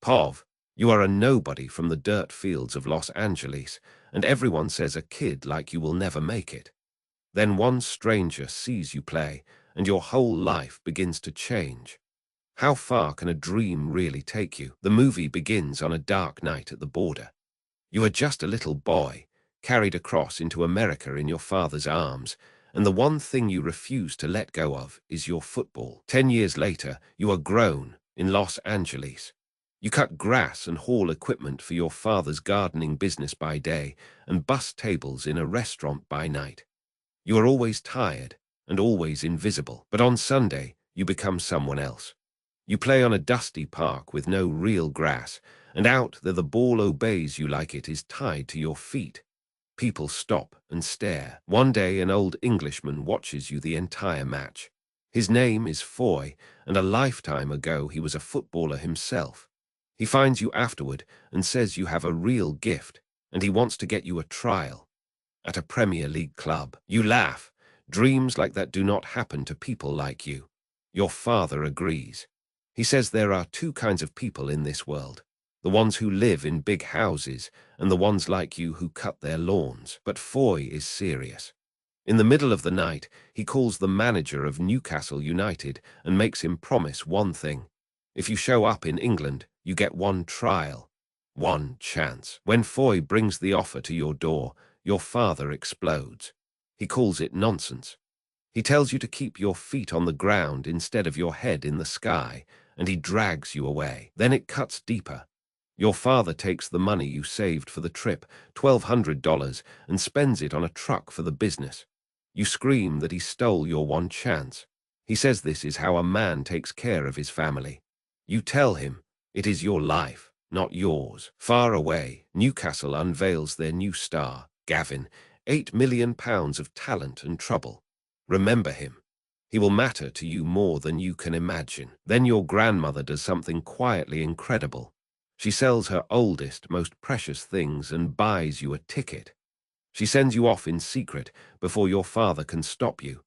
POV, you are a nobody from the dirt fields of Los Angeles, and everyone says a kid like you will never make it. Then one stranger sees you play, and your whole life begins to change. How far can a dream really take you? The movie begins on a dark night at the border. You are just a little boy, carried across into America in your father's arms, and the one thing you refuse to let go of is your football. 10 years later, you are grown in Los Angeles. You cut grass and haul equipment for your father's gardening business by day and bus tables in a restaurant by night. You are always tired and always invisible, but on Sunday, you become someone else. You play on a dusty park with no real grass, and out there the ball obeys you like it is tied to your feet. People stop and stare. One day an old Englishman watches you the entire match. His name is Foy, and a lifetime ago he was a footballer himself. He finds you afterward and says you have a real gift, and he wants to get you a trial at a Premier League club. You laugh. Dreams like that do not happen to people like you. Your father agrees. He says there are two kinds of people in this world, the ones who live in big houses and the ones like you who cut their lawns. But Foy is serious. In the middle of the night, he calls the manager of Newcastle United and makes him promise one thing. If you show up in England, you get one trial, one chance. When Foy brings the offer to your door, your father explodes. He calls it nonsense. He tells you to keep your feet on the ground instead of your head in the sky, and he drags you away. Then it cuts deeper. Your father takes the money you saved for the trip, $1,200, and spends it on a truck for the business. You scream that he stole your one chance. He says this is how a man takes care of his family. You tell him it is your life, not yours. Far away, Newcastle unveils their new star, Gavin, £8 million of talent and trouble. Remember him. He will matter to you more than you can imagine. Then your grandmother does something quietly incredible. She sells her oldest, most precious things and buys you a ticket. She sends you off in secret before your father can stop you.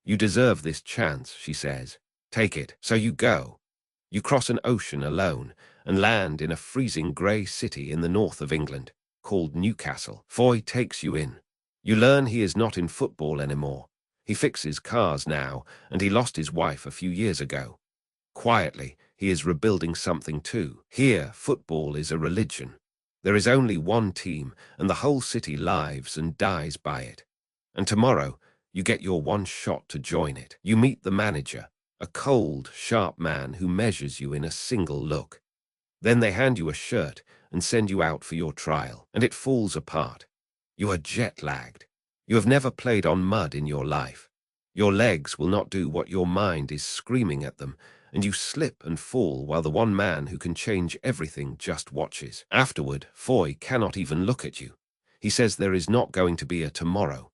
You deserve this chance, she says. Take it. So you go. You cross an ocean alone and land in a freezing grey city in the north of England, called Newcastle. Foy takes you in. You learn he is not in football anymore. He fixes cars now, and he lost his wife a few years ago. Quietly, he is rebuilding something too. Here, football is a religion. There is only one team, and the whole city lives and dies by it. And tomorrow, you get your one shot to join it. You meet the manager, a cold, sharp man who measures you in a single look. Then they hand you a shirt and send you out for your trial, and it falls apart. You are jet-lagged. You have never played on mud in your life. Your legs will not do what your mind is screaming at them, and you slip and fall while the one man who can change everything just watches. Afterward, Foy cannot even look at you. He says there is not going to be a tomorrow.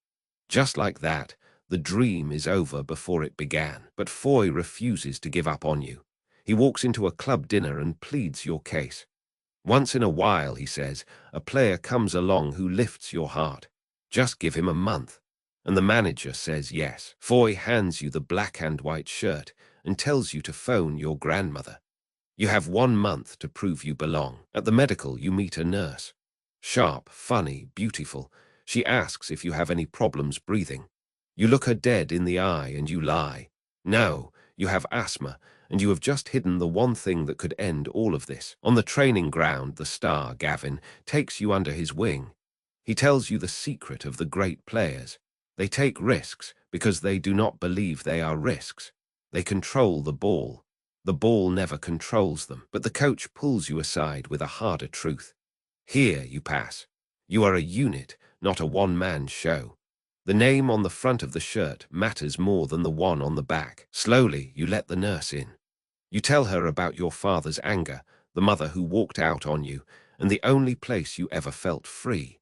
Just like that, the dream is over before it began. But Foy refuses to give up on you. He walks into a club dinner and pleads your case. Once in a while, he says, a player comes along who lifts your heart. Just give him a month. And the manager says yes. Foy hands you the black and white shirt and tells you to phone your grandmother. You have 1 month to prove you belong. At the medical, you meet a nurse. Sharp, funny, beautiful. She asks if you have any problems breathing. You look her dead in the eye and you lie. No, you have asthma, and you have just hidden the one thing that could end all of this. On the training ground, the star, Gavin, takes you under his wing. He tells you the secret of the great players. They take risks because they do not believe they are risks. They control the ball. The ball never controls them. But the coach pulls you aside with a harder truth. Here you pass. You are a unit, not a one-man show. The name on the front of the shirt matters more than the one on the back. Slowly, you let the nurse in. You tell her about your father's anger, the mother who walked out on you, and the only place you ever felt free.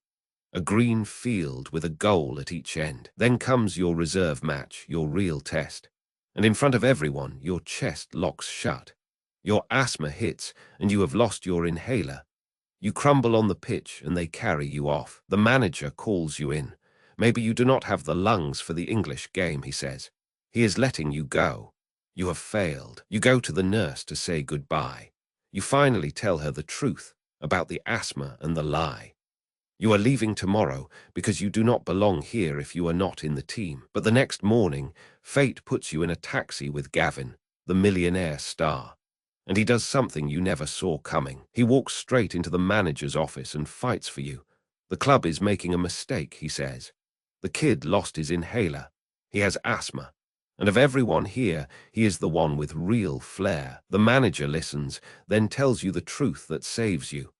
A green field with a goal at each end. Then comes your reserve match, your real test. And in front of everyone, your chest locks shut. Your asthma hits, and you have lost your inhaler. You crumble on the pitch, and they carry you off. The manager calls you in. Maybe you do not have the lungs for the English game, he says. He is letting you go. You have failed. You go to the nurse to say goodbye. You finally tell her the truth about the asthma and the lie. You are leaving tomorrow because you do not belong here if you are not in the team. But the next morning, fate puts you in a taxi with Gavin, the millionaire star. And he does something you never saw coming. He walks straight into the manager's office and fights for you. The club is making a mistake, he says. The kid lost his inhaler. He has asthma. And of everyone here, he is the one with real flair. The manager listens, then tells you the truth that saves you.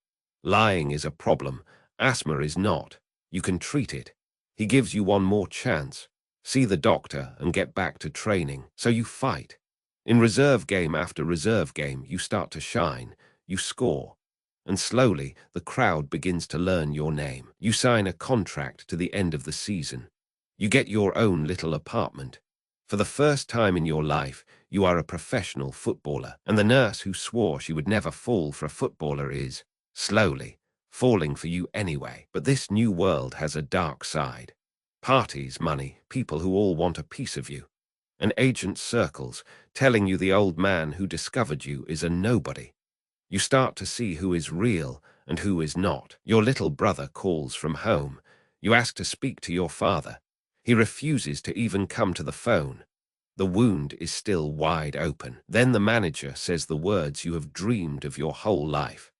Lying is a problem. Asthma is not. You can treat it. He gives you one more chance. See the doctor and get back to training. So you fight. In reserve game after reserve game, you start to shine. You score. And slowly, the crowd begins to learn your name. You sign a contract to the end of the season. You get your own little apartment. For the first time in your life, you are a professional footballer. And the nurse who swore she would never fall for a footballer is, slowly, falling for you anyway. But this new world has a dark side. Parties, money, people who all want a piece of you. And agent circles telling you the old man who discovered you is a nobody. You start to see who is real and who is not. Your little brother calls from home. You ask to speak to your father. He refuses to even come to the phone. The wound is still wide open. Then the manager says the words you have dreamed of your whole life.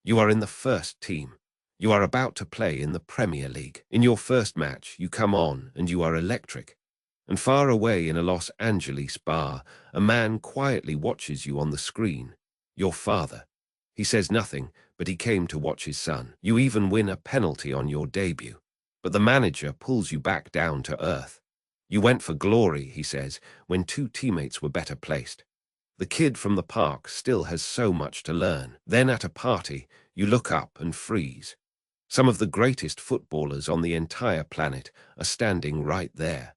You are in the first team. You are about to play in the Premier League. In your first match, you come on and you are electric. And far away in a Los Angeles bar, a man quietly watches you on the screen. Your father. He says nothing, but he came to watch his son. You even win a penalty on your debut. But the manager pulls you back down to earth. You went for glory, he says, when two teammates were better placed. The kid from the park still has so much to learn. Then at a party, you look up and freeze. Some of the greatest footballers on the entire planet are standing right there.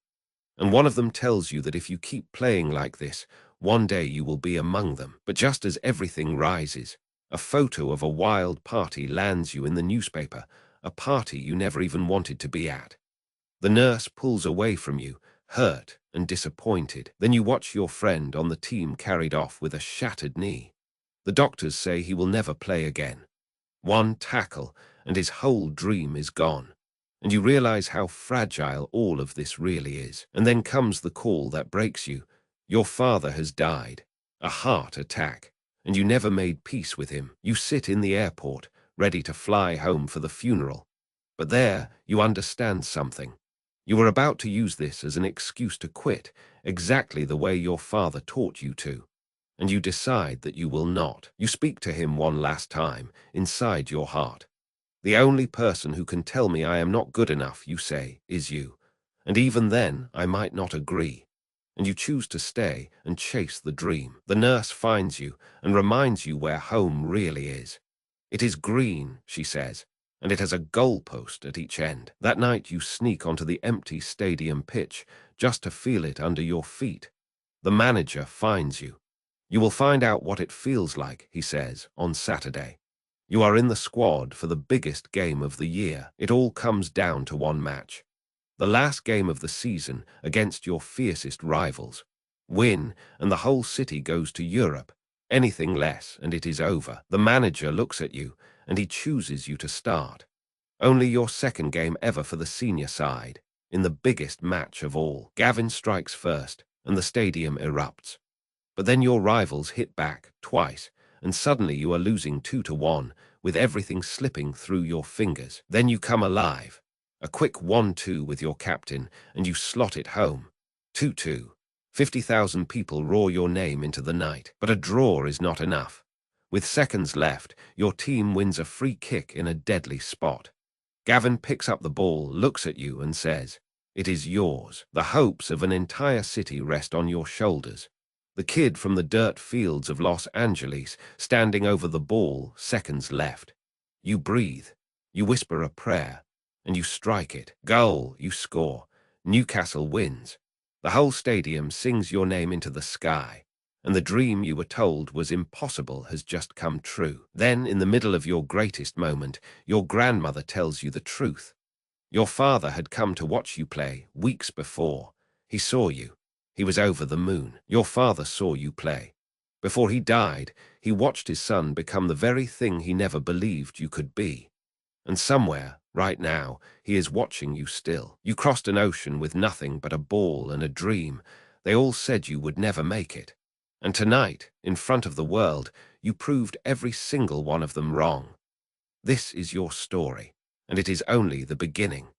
And one of them tells you that if you keep playing like this, one day you will be among them. But just as everything rises, a photo of a wild party lands you in the newspaper, a party you never even wanted to be at. The nurse pulls away from you, hurt and disappointed. Then you watch your friend on the team carried off with a shattered knee. The doctors say he will never play again. One tackle, and his whole dream is gone. And you realize how fragile all of this really is. And then comes the call that breaks you. Your father has died. A heart attack. And you never made peace with him. You sit in the airport, ready to fly home for the funeral. But there, you understand something. You were about to use this as an excuse to quit, exactly the way your father taught you to. And you decide that you will not. You speak to him one last time, inside your heart. The only person who can tell me I am not good enough, you say, is you. And even then, I might not agree. And you choose to stay and chase the dream. The nurse finds you and reminds you where home really is. It is green, she says, and it has a goalpost at each end. That night you sneak onto the empty stadium pitch just to feel it under your feet. The manager finds you. You will find out what it feels like, he says, on Saturday. You are in the squad for the biggest game of the year. It all comes down to one match. The last game of the season against your fiercest rivals. Win, and the whole city goes to Europe. Anything less, and it is over. The manager looks at you, and he chooses you to start. Only your second game ever for the senior side, in the biggest match of all. Gavin strikes first, and the stadium erupts. But then your rivals hit back, twice, and suddenly you are losing 2-1, with everything slipping through your fingers. Then you come alive. A quick 1-2 with your captain, and you slot it home. 2-2. 50,000 people roar your name into the night. But a draw is not enough. With seconds left, your team wins a free kick in a deadly spot. Gavin picks up the ball, looks at you, and says, "It is yours." The hopes of an entire city rest on your shoulders. The kid from the dirt fields of Los Angeles, standing over the ball, seconds left. You breathe. You whisper a prayer. And you strike it. Goal, you score. Newcastle wins. The whole stadium sings your name into the sky. And the dream you were told was impossible has just come true. Then, in the middle of your greatest moment, your grandmother tells you the truth. Your father had come to watch you play weeks before. He saw you. He was over the moon. Your father saw you play. Before he died, he watched his son become the very thing he never believed you could be. And somewhere, right now, he is watching you still. You crossed an ocean with nothing but a ball and a dream. They all said you would never make it. And tonight, in front of the world, you proved every single one of them wrong. This is your story, and it is only the beginning.